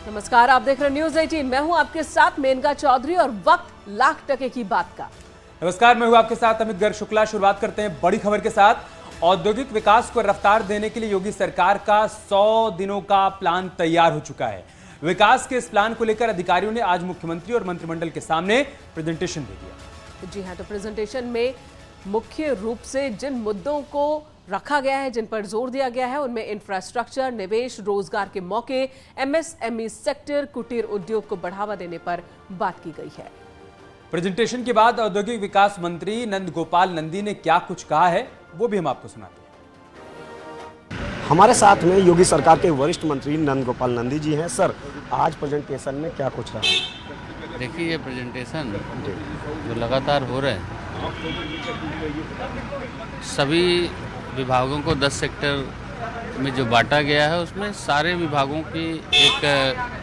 नमस्कार, आप देख रहे हैं न्यूज 18। मैं हूं आपके साथ मेनका चौधरी और वक्त लाख टके की बात का। नमस्कार, मैं हूं आपके साथ अमित गर्ग शुक्ला। शुरुआत करते हैं बड़ी खबर के साथ। औद्योगिक विकास को रफ्तार देने के लिए योगी सरकार का 100 दिनों का प्लान तैयार हो चुका है। विकास के इस प्लान को लेकर अधिकारियों ने आज मुख्यमंत्री और मंत्रिमंडल के सामने प्रेजेंटेशन दे दिया। जी हां, तो प्रेजेंटेशन में मुख्य रूप से जिन मुद्दों को रखा गया है, जिन पर जोर दिया गया है, उनमें इंफ्रास्ट्रक्चर, निवेश, रोजगार के मौके, एमएसएमई सेक्टर, कुटीर उद्योग को बढ़ावा देने पर बात की गई है। प्रेजेंटेशन के बाद औद्योगिक विकास मंत्री नंद गोपाल नंदी ने क्या कुछ कहा है, वो भी हम आपको सुनाते हैं। हमारे साथ में योगी सरकार के वरिष्ठ मंत्री नंद गोपाल नंदी जी हैं। सर, आज प्रेजेंटेशन में क्या कुछ रहा? देखिए, ये प्रेजेंटेशन जो लगातार हो रहे हैं, सभी विभागों को 10 सेक्टर में जो बांटा गया है, उसमें सारे विभागों की एक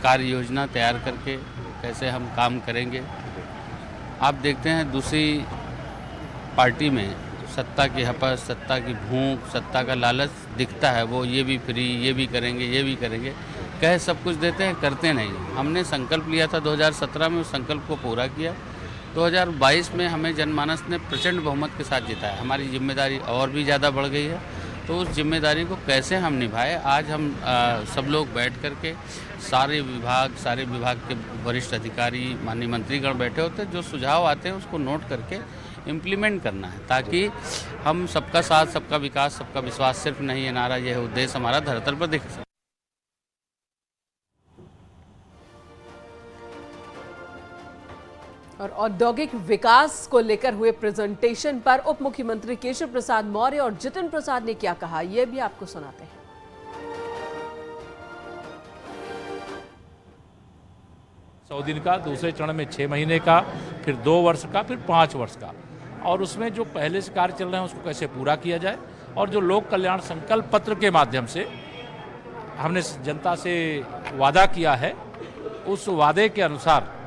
कार्य योजना तैयार करके कैसे हम काम करेंगे। आप देखते हैं दूसरी पार्टी में सत्ता की हपस, सत्ता की भूख, सत्ता का लालच दिखता है। वो ये भी फ्री, ये भी करेंगे, ये भी करेंगे, कह सब कुछ देते हैं, करते नहीं। हमने संकल्प लिया था 2017 में, उस संकल्प को पूरा किया। 2022 में हमें जनमानस ने प्रचंड बहुमत के साथ जिताया। हमारी जिम्मेदारी और भी ज़्यादा बढ़ गई है, तो उस जिम्मेदारी को कैसे हम निभाएं। आज हम सब लोग बैठ कर के सारे विभाग के वरिष्ठ अधिकारी, माननीय मंत्रीगण बैठे होते हैं। जो सुझाव आते हैं उसको नोट करके इम्प्लीमेंट करना है, ताकि हम सबका साथ, सबका विकास, सबका विश्वास सिर्फ नहीं ये नारा, यह उद्देश्य हमारा धरातल पर दिख सके। और औद्योगिक विकास को लेकर हुए प्रेजेंटेशन पर उप मुख्यमंत्री केशव प्रसाद मौर्य और जितिन प्रसाद ने क्या कहा, यह भी आपको सुनाते हैं। 100 दिन का, दूसरे चरण में 6 महीने का, फिर 2 वर्ष का, फिर 5 वर्ष का, और उसमें जो पहले से कार्य चल रहे हैं उसको कैसे पूरा किया जाए। और जो लोक कल्याण संकल्प पत्र के माध्यम से हमने जनता से वादा किया है, उस वादे के अनुसार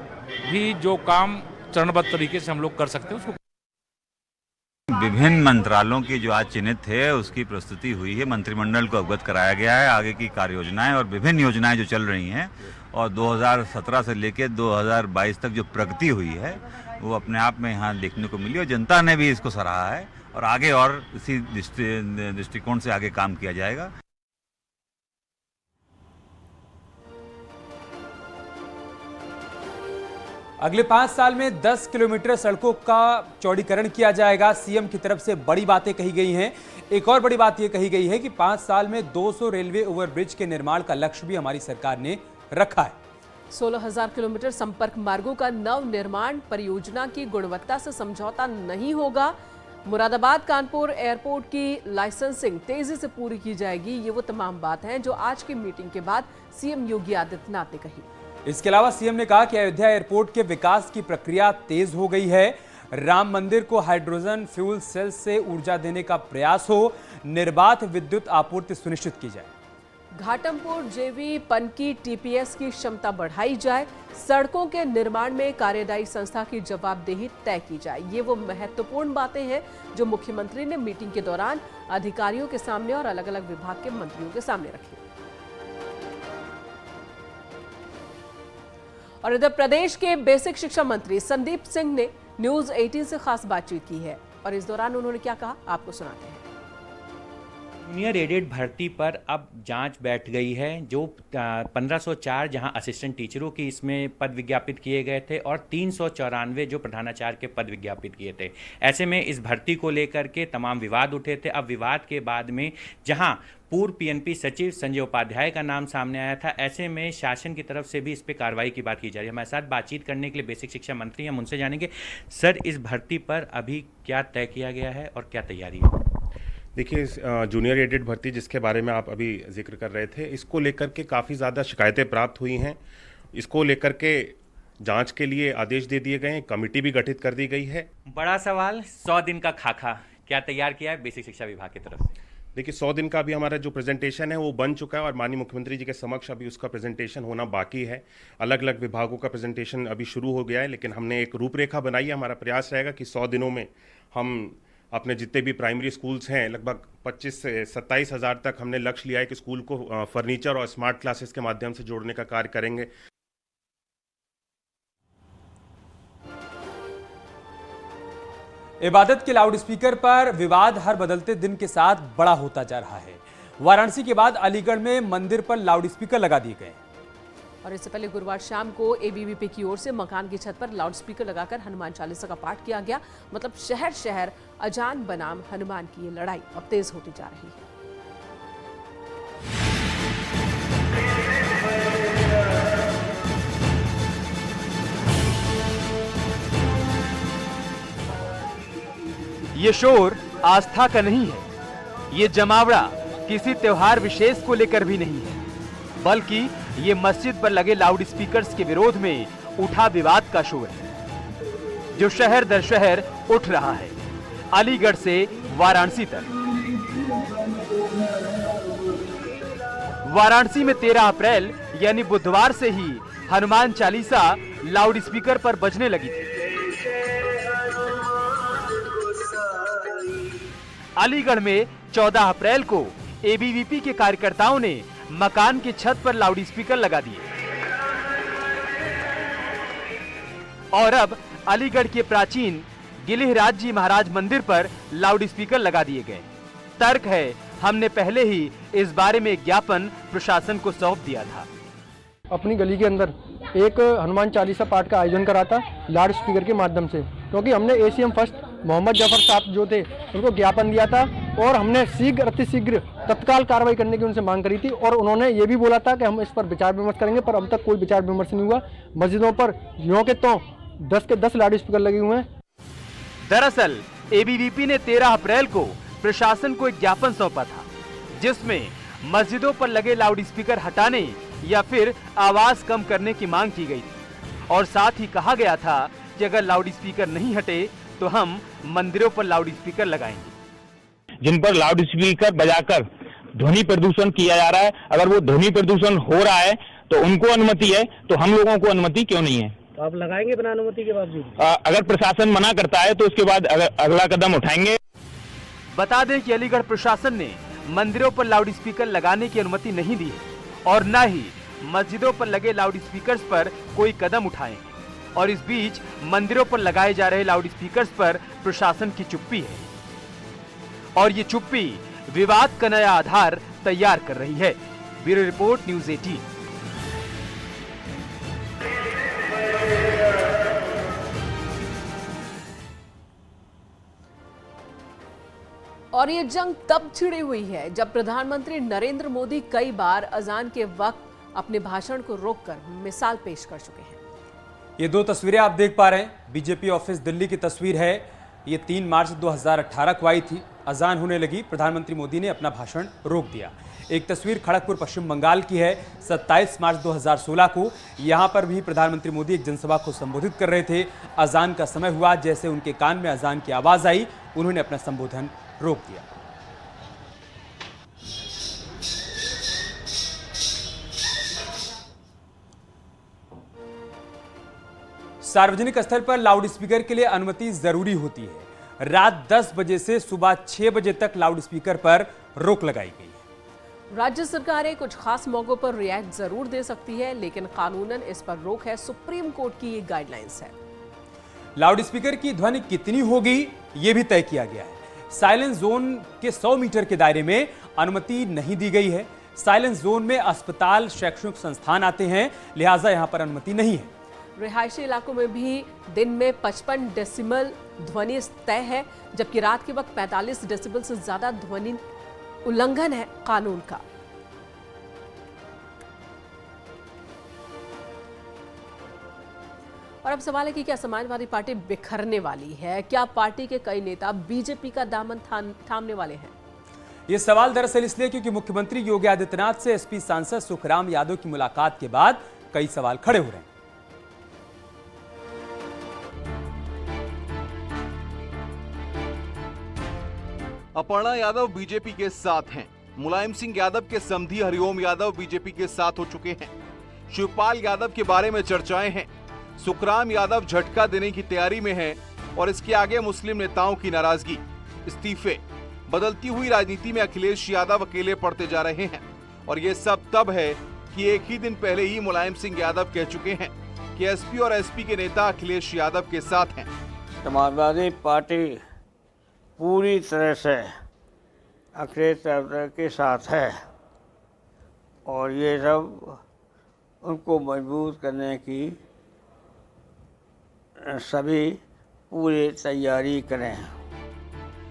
भी जो काम चरणबद्ध तरीके से हम लोग कर सकते हैं उसको। विभिन्न मंत्रालयों की जो आज चिन्हित थे उसकी प्रस्तुति हुई है, मंत्रिमंडल को अवगत कराया गया है आगे की कार्य योजनाएं और विभिन्न योजनाएं जो चल रही हैं, और 2017 से लेकर 2022 तक जो प्रगति हुई है वो अपने आप में यहाँ देखने को मिली और जनता ने भी इसको सराहा है। और आगे और इसी दृष्टिकोण से आगे काम किया जाएगा। अगले 5 साल में 10 किलोमीटर सड़कों का चौड़ीकरण किया जाएगा। सीएम की तरफ से बड़ी बातें कही गई हैं। एक और बड़ी बात यह कही गई है कि 5 साल में 200 रेलवे ओवरब्रिज के निर्माण का लक्ष्य भी हमारी सरकार ने रखा है। 16,000 किलोमीटर संपर्क मार्गों का नव निर्माण, परियोजना की गुणवत्ता से समझौता नहीं होगा। मुरादाबाद कानपुर एयरपोर्ट की लाइसेंसिंग तेजी से पूरी की जाएगी। ये वो तमाम बात है जो आज की मीटिंग के बाद सीएम योगी आदित्यनाथ ने कही। इसके अलावा सीएम ने कहा कि अयोध्या एयरपोर्ट के विकास की प्रक्रिया तेज हो गई है। राम मंदिर को हाइड्रोजन फ्यूल सेल से ऊर्जा देने का प्रयास हो, निर्बाध विद्युत आपूर्ति सुनिश्चित की जाए। घाटमपुर जेवी पनकी टीपीएस की क्षमता बढ़ाई जाए। सड़कों के निर्माण में कार्यदायी संस्था की जवाबदेही तय की जाए। ये वो महत्वपूर्ण बातें हैं जो मुख्यमंत्री ने मीटिंग के दौरान अधिकारियों के सामने और अलग अलग विभाग के मंत्रियों के सामने रखी। और इधर प्रदेश के बेसिक शिक्षा मंत्री संदीप सिंह ने न्यूज 18 से खास बातचीत की है और इस दौरान उन्होंने क्या कहा, आपको सुनाते हैं। जूनियर एडेड भर्ती पर अब जांच बैठ गई है। जो 1504 जहां असिस्टेंट टीचरों की इसमें पद विज्ञापित किए गए थे और 394 जो प्रधानाचार्य के पद विज्ञापित किए थे। ऐसे में इस भर्ती को लेकर के तमाम विवाद उठे थे। अब विवाद के बाद में जहां पूर्व पीएनपी सचिव संजय उपाध्याय का नाम सामने आया था, ऐसे में शासन की तरफ से भी इस पर कार्रवाई की बात की जा रही है। हमारे साथ बातचीत करने के लिए बेसिक शिक्षा मंत्री हम उनसे जानेंगे, सर इस भर्ती पर अभी क्या तय किया गया है और क्या तैयारी है? देखिए, जूनियर एडेड भर्ती जिसके बारे में आप अभी जिक्र कर रहे थे, इसको लेकर के काफ़ी ज़्यादा शिकायतें प्राप्त हुई हैं। इसको लेकर के जांच के लिए आदेश दे दिए गए हैं, कमेटी भी गठित कर दी गई है। बड़ा सवाल, 100 दिन का खाका क्या तैयार किया है बेसिक शिक्षा विभाग की तरफ से? देखिए, 100 दिन का भी हमारा जो प्रेजेंटेशन है वो बन चुका है और माननीय मुख्यमंत्री जी के समक्ष अभी उसका प्रेजेंटेशन होना बाकी है। अलग अलग विभागों का प्रेजेंटेशन अभी शुरू हो गया है, लेकिन हमने एक रूपरेखा बनाई है। हमारा प्रयास रहेगा कि 100 दिनों में हम अपने जितने भी प्राइमरी स्कूल्स हैं, लगभग 25 से 27 हज़ार तक हमने लक्ष्य लिया है कि स्कूल को फर्नीचर और स्मार्ट क्लासेस के माध्यम से जोड़ने का कार्य करेंगे। इबादत के लाउडस्पीकर पर विवाद हर बदलते दिन के साथ बड़ा होता जा रहा है। वाराणसी के बाद अलीगढ़ में मंदिर पर लाउडस्पीकर लगा दिए गए और इससे पहले गुरुवार शाम को एबीवीपी की ओर से मकान की छत पर लाउडस्पीकर लगाकर हनुमान चालीसा का पाठ किया गया। मतलब शहर शहर अजान बनाम हनुमान की ये लड़ाई अब तेज होती जा रही है। ये शोर आस्था का नहीं है, ये जमावड़ा किसी त्योहार विशेष को लेकर भी नहीं है, बल्कि ये मस्जिद पर लगे लाउडस्पीकर्स के विरोध में उठा विवाद का शोर है, जो शहर दर शहर उठ रहा है, अलीगढ़ से वाराणसी तक। वाराणसी में 13 अप्रैल यानी बुधवार से ही हनुमान चालीसा लाउडस्पीकर पर बजने लगी थी। अलीगढ़ में 14 अप्रैल को एबीवीपी के कार्यकर्ताओं ने मकान की छत पर लाउडस्पीकर लगा दिए और अब अलीगढ़ के प्राचीन गिलिहराज जी महाराज मंदिर पर लाउडस्पीकर लगा दिए गए। तर्क है, हमने पहले ही इस बारे में एक ज्ञापन प्रशासन को सौंप दिया था। अपनी गली के अंदर एक हनुमान चालीसा पाठ का आयोजन करा था लाउड स्पीकर के माध्यम से, क्योंकि हमने एसीएम फर्स्ट मोहम्मद जफर साहब जो थे उनको ज्ञापन दिया था और हमने शीघ्र अतिशीघ्र तत्काल कार्रवाई करने की उनसे मांग करी थी और उन्होंने ये भी बोला था कि हम इस पर विचार विमर्श करेंगे, पर अब तक कोई विचार विमर्श नहीं हुआ। मस्जिदों पर यूं के तो 10 के 10 लाउड स्पीकर लगे हुए हैं। दरअसल एबीवीपी ने 13 अप्रैल को प्रशासन को एक ज्ञापन सौंपा था, जिसमें मस्जिदों पर लगे लाउडस्पीकर हटाने या फिर आवाज कम करने की मांग की गई थी और साथ ही कहा गया था कि अगर लाउडस्पीकर नहीं हटे तो हम मंदिरों पर लाउडस्पीकर लगाएंगे। जिन पर लाउडस्पीकर बजाकर ध्वनि प्रदूषण किया जा रहा है, अगर वो ध्वनि प्रदूषण हो रहा है तो उनको अनुमति है, तो हम लोगों को अनुमति क्यों नहीं है? तो आप लगाएंगे बिना अनुमति के बावजूद? अगर प्रशासन मना करता है तो उसके बाद अगला कदम उठाएंगे। बता दें कि अलीगढ़ प्रशासन ने मंदिरों पर लाउडस्पीकर लगाने की अनुमति नहीं दी है और न ही मस्जिदों पर लगे लाउडस्पीकर्स पर कोई कदम उठाए और इस बीच मंदिरों पर लगाए जा रहे लाउडस्पीकर्स पर प्रशासन की चुप्पी है और ये चुप्पी विवाद का नया आधार तैयार कर रही है। Bureau report, news 18। और ये जंग तब छिड़ी हुई है जब प्रधानमंत्री नरेंद्र मोदी कई बार अजान के वक्त अपने भाषण को रोककर मिसाल पेश कर चुके हैं। ये दो तस्वीरें आप देख पा रहे हैं, बीजेपी ऑफिस दिल्ली की तस्वीर है। ये 3 मार्च 2018 को आई थी। अजान होने लगी, प्रधानमंत्री मोदी ने अपना भाषण रोक दिया। एक तस्वीर खड़गपुर पश्चिम बंगाल की है, 27 मार्च 2016 को। यहां पर भी प्रधानमंत्री मोदी एक जनसभा को संबोधित कर रहे थे। अजान का समय हुआ, जैसे उनके कान में अजान की आवाज आई, उन्होंने अपना संबोधन रोक दिया। सार्वजनिक स्थल पर लाउडस्पीकर के लिए अनुमति जरूरी होती है। रात 10 बजे से सुबह 6 बजे तक लाउडस्पीकर पर रोक लगाई गई है। राज्य सरकारें कुछ खास मौकों पर रिएक्ट जरूर दे सकती है, लेकिन कानूनन इस पर रोक है। सुप्रीम कोर्ट की ये गाइडलाइंस है। लाउडस्पीकर की ध्वनि कितनी होगी, यह भी तय किया गया है। साइलेंस जोन के 100 मीटर के दायरे में अनुमति नहीं दी गई है। साइलेंस जोन में अस्पताल, शैक्षणिक संस्थान आते हैं, लिहाजा यहां पर अनुमति नहीं है। रिहायशी इलाकों में भी दिन में 55 डेसिबल ध्वनि तय है, जबकि रात के वक्त 45 डेसिबल से ज्यादा ध्वनि उल्लंघन है कानून का। और अब सवाल है कि क्या समाजवादी पार्टी बिखरने वाली है? क्या पार्टी के कई नेता बीजेपी का दामन थामने वाले हैं? यह सवाल दरअसल इसलिए क्योंकि मुख्यमंत्री योगी आदित्यनाथ से एसपी सांसद सुखराम यादव की मुलाकात के बाद कई सवाल खड़े हो रहे हैं। अपर्णा यादव बीजेपी के साथ हैं। मुलायम सिंह यादव के समधी हरिओम यादव बीजेपी के साथ हो चुके हैं। शिवपाल यादव के बारे में चर्चाएं हैं। सुखराम यादव झटका देने की तैयारी में है और इसके आगे मुस्लिम नेताओं की नाराजगी। इस्तीफे, बदलती हुई राजनीति में अखिलेश यादव अकेले पड़ते जा रहे हैं। और ये सब तब है कि एक ही दिन पहले ही मुलायम सिंह यादव कह चुके हैं कि एसपी और एसपी के नेता अखिलेश यादव के साथ हैं। समाजवादी पार्टी पूरी तरह से अखिलेश यादव के साथ है और ये सब उनको मजबूत करने की सभी पूरी तैयारी करें।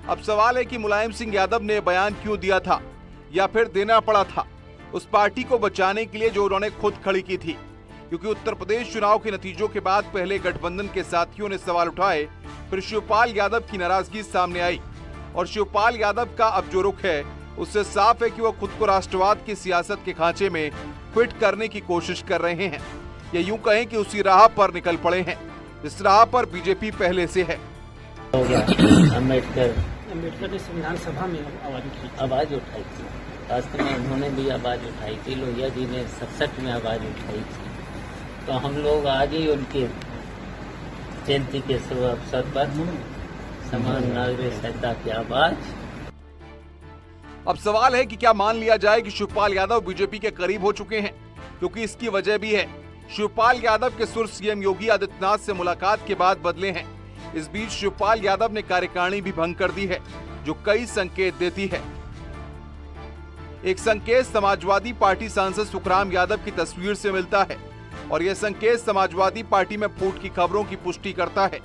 अब सवाल है कि मुलायम सिंह यादव ने बयान क्यों दिया था या फिर देना पड़ा था उस पार्टी को बचाने के लिए जो उन्होंने खुद खड़ी की थी, क्योंकि उत्तर प्रदेश चुनाव के नतीजों के बाद पहले गठबंधन के साथियों ने सवाल उठाए, फिर शिवपाल यादव की नाराजगी सामने आई और शिवपाल यादव का अब जो रुख है उससे साफ है कि वो खुद को राष्ट्रवाद की सियासत के खांचे में फिट करने की कोशिश कर रहे हैं। या यूं कहें कि उसी राह पर निकल पड़े हैं जिस राह पर बीजेपी पहले से है। अम्बेडकर ने संविधान सभा में आवाज उठाई थी, वास्तव में उन्होंने भी आवाज उठाई थी, लोहिया जी ने 67 में आवाज उठाई थी। तो हम लोग आज ही उनके जयंती के शुभ अवसर पर समान नागरिक संहिता की आवाज। अब सवाल है कि क्या मान लिया जाए कि शिवपाल यादव बीजेपी के करीब हो चुके हैं, क्योंकि इसकी वजह भी है। शिवपाल यादव के सुर सीएम योगी आदित्यनाथ से मुलाकात के बाद बदले हैं। इस बीच शिवपाल यादव ने कार्यकारिणी भी भंग कर दी है, जो कई संकेत देती है। एक संकेत समाजवादी पार्टी सांसद सुखराम यादव की तस्वीर से मिलता है और यह संकेत समाजवादी पार्टी में फूट की खबरों की पुष्टि करता है।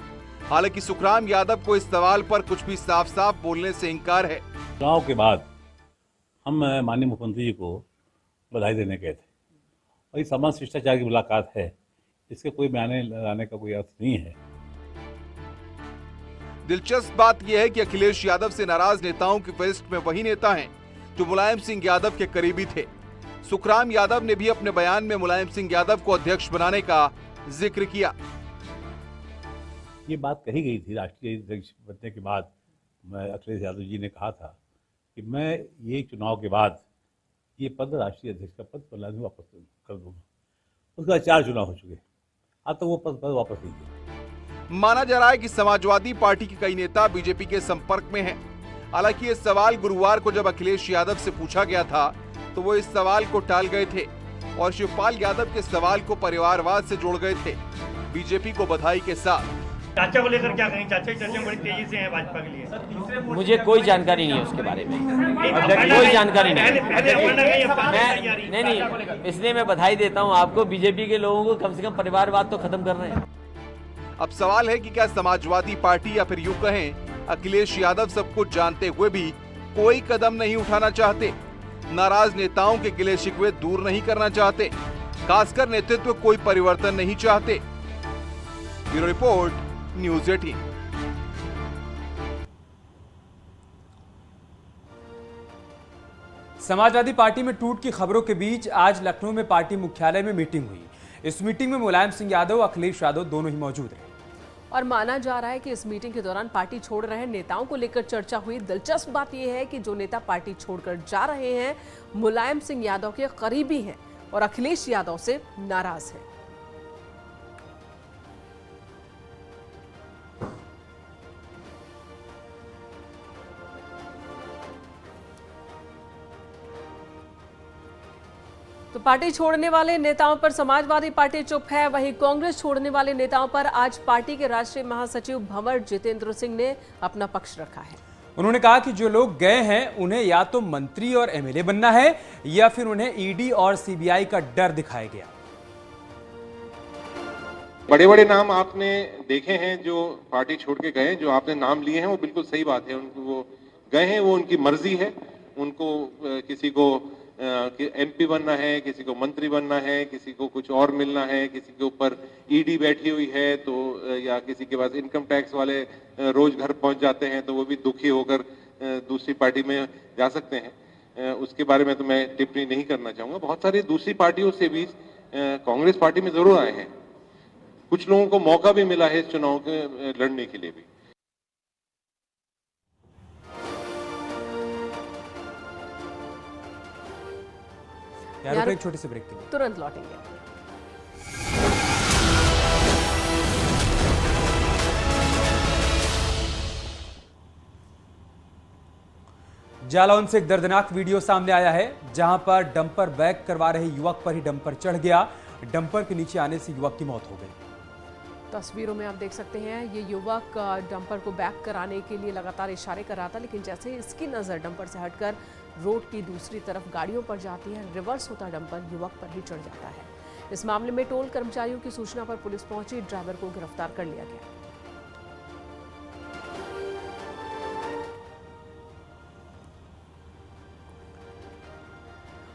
हालांकि सुखराम यादव को इस सवाल पर कुछ भी साफ साफ बोलने से इंकार है। चुनाव के बाद हम माननीय मुख्यमंत्री जी को बधाई देने गए थे और ये समान शिष्टाचार की मुलाकात है, इसके कोई बयाने लगाने का कोई अर्थ नहीं है। दिलचस्प बात यह है कि अखिलेश यादव से नाराज नेताओं की फहरिस्त में वही नेता हैं जो मुलायम सिंह यादव के करीबी थे। सुखराम यादव ने भी अपने बयान में मुलायम सिंह यादव को अध्यक्ष बनाने का जिक्र किया। ये बात कही गई थी राष्ट्रीय अध्यक्ष बनने के बाद, अखिलेश यादव जी ने कहा था कि मैं ये चुनाव के बाद ये पद, राष्ट्रीय अध्यक्ष का पद प्रहलाद वापस कर दूंगा। उसके बाद 4 चुनाव हो चुके, अब तो वो पद वापस नहीं किया। माना जा रहा है कि समाजवादी पार्टी के कई नेता बीजेपी के संपर्क में हैं। हालांकि ये सवाल गुरुवार को जब अखिलेश यादव से पूछा गया था तो वो इस सवाल को टाल गए थे और शिवपाल यादव के सवाल को परिवारवाद से जोड़ गए थे, बीजेपी को बधाई के साथ। चाचा को लेकर क्या कहें? चाचा की चर्चा बड़ी तेजी से है भाजपा के लिए। मुझे कोई जानकारी नहीं है उसके बारे में, कोई जानकारी नहीं, इसलिए मैं बधाई देता हूँ आपको। बीजेपी के लोगों को कम से कम परिवारवाद तो खत्म कर रहे हैं। अब सवाल है कि क्या समाजवादी पार्टी या फिर यूं कहें अखिलेश यादव सब कुछ जानते हुए भी कोई कदम नहीं उठाना चाहते, नाराज नेताओं के गिले शिकवे दूर नहीं करना चाहते, खासकर नेतृत्व कोई परिवर्तन नहीं चाहते। Bureau report, news 18। Samajwadi party में टूट की खबरों के बीच आज लखनऊ में पार्टी मुख्यालय में मीटिंग हुई। इस मीटिंग में मुलायम सिंह यादव, अखिलेश यादव दोनों ही मौजूद रहे और माना जा रहा है कि इस मीटिंग के दौरान पार्टी छोड़ रहे नेताओं को लेकर चर्चा हुई। दिलचस्प बात यह है कि जो नेता पार्टी छोड़कर जा रहे हैं मुलायम सिंह यादव के करीबी हैं और अखिलेश यादव से नाराज हैं। तो पार्टी छोड़ने वाले नेताओं पर समाजवादी पार्टी चुप है, वहीं कांग्रेस छोड़ने वाले नेताओं पर आज पार्टी के राष्ट्रीय महासचिव भंवर जितेंद्र सिंह ने अपना पक्ष रखा है। उन्होंने कहा कि जो लोग गए हैं उन्हें या तो मंत्री और एमएलए बनना है या फिर उन्हें ईडी और सीबीआई का डर दिखाया गया। बड़े बड़े नाम आपने देखे हैं जो पार्टी छोड़ के गए, जो आपने नाम लिए हैं वो बिल्कुल सही बात है। उनको वो गए हैं, वो उनकी मर्जी है। उनको किसी को एमपी बनना है, किसी को मंत्री बनना है, किसी को कुछ और मिलना है, किसी के ऊपर ईडी बैठी हुई है तो या किसी के पास इनकम टैक्स वाले रोज घर पहुंच जाते हैं तो वो भी दुखी होकर दूसरी पार्टी में जा सकते हैं। उसके बारे में तो मैं टिप्पणी नहीं करना चाहूंगा। बहुत सारी दूसरी पार्टियों से भी कांग्रेस पार्टी में जरूर आए हैं। कुछ लोगों को मौका भी मिला है इस चुनाव के लड़ने के लिए भी। यार एक छोटे से ब्रेक के लिए तुरंत लौटेंगे। जालौन से एक दर्दनाक वीडियो सामने आया है, जहां पर डंपर बैक करवा रहे युवक पर ही डंपर चढ़ गया। डंपर के नीचे आने से युवक की मौत हो गई। तस्वीरों में आप देख सकते हैं, ये युवक डंपर को बैक कराने के लिए लगातार इशारे कर रहा था, लेकिन जैसे ही इसकी नज़र डंपर से हटकर रोड की दूसरी तरफ गाड़ियों पर जाती है, रिवर्स होता डंपर युवक पर ही चढ़ जाता है। इस मामले में टोल कर्मचारियों की सूचना पर पुलिस पहुंची, ड्राइवर को गिरफ्तार कर लिया गया।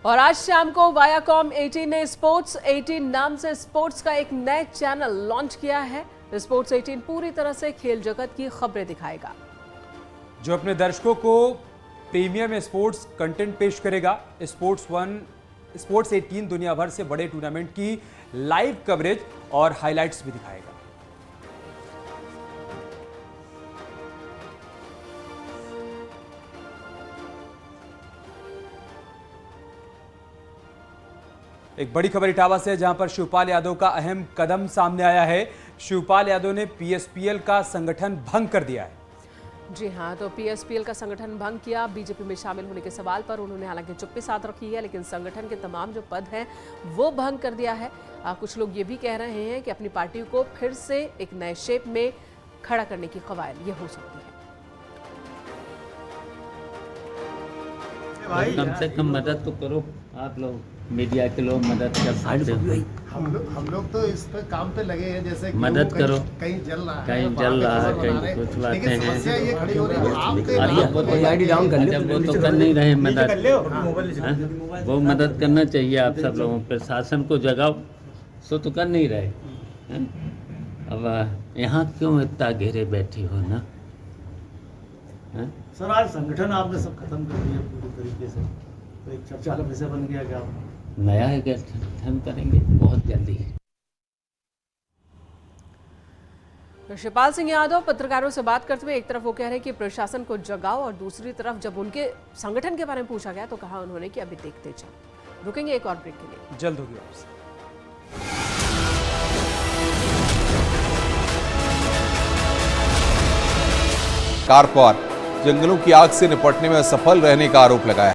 और आज शाम को वायाकॉम 18 ने स्पोर्ट्स 18 नाम से स्पोर्ट्स का एक नया चैनल लॉन्च किया है। स्पोर्ट्स 18 पूरी तरह से खेल जगत की खबरें दिखाएगा, जो अपने दर्शकों को प्रीमियम स्पोर्ट्स कंटेंट पेश करेगा। स्पोर्ट्स 18 दुनिया भर से बड़े टूर्नामेंट की लाइव कवरेज और हाइलाइट्स भी दिखाएगा। एक बड़ी खबर इटावा से, जहां पर शिवपाल यादव का अहम कदम सामने आया है। शिवपाल यादव ने पीएसपीएल का संगठन भंग कर दिया है। जी हां, तो पीएसपीएल का संगठन भंग किया। बीजेपी में शामिल होने के सवाल पर उन्होंने हालांकि चुप्पी साध रखी है, लेकिन संगठन के तमाम जो पद हैं वो भंग कर दिया है। कुछ लोग ये भी कह रहे हैं कि अपनी पार्टी को फिर से एक नए शेप में खड़ा करने की कवायद ये हो सकती है। कम से कम मदद तो करो, आप लोग मीडिया के लोग मदद कर सकते हो। हम लोग तो इस पे काम पे लगे हैं, जैसे मदद करो, कहीं जल रहा है, कहीं कुछ बातें हैं, ये खड़ी हो रही है। वो तो कर नहीं रहे मदद, वो मदद करना चाहिए। आप सब लोगों पर शासन को जगाओ, सो तो कर नहीं रहे। अब यहाँ क्यों इतना घेरे बैठी हो ना? सर आज संगठन आपने सब खत्म कर दिया पूरी तरीके से, तो एक चर्चा का विषय बन गया क्या? नया गठन करेंगे बहुत जल्दी। शिवपाल सिंह यादव पत्रकारों से बात करते हुए एक तरफ वो कह रहे हैं कि प्रशासन को जगाओ, और दूसरी तरफ जब उनके संगठन के बारे में पूछा गया तो कहा उन्होंने कि अभी देखते जाओ। रुकेंगे एक और ब्रेक के लिए, जल्द होगी आपसे। कार पर जंगलों की आग से निपटने में असफल रहने का आरोप लगाया।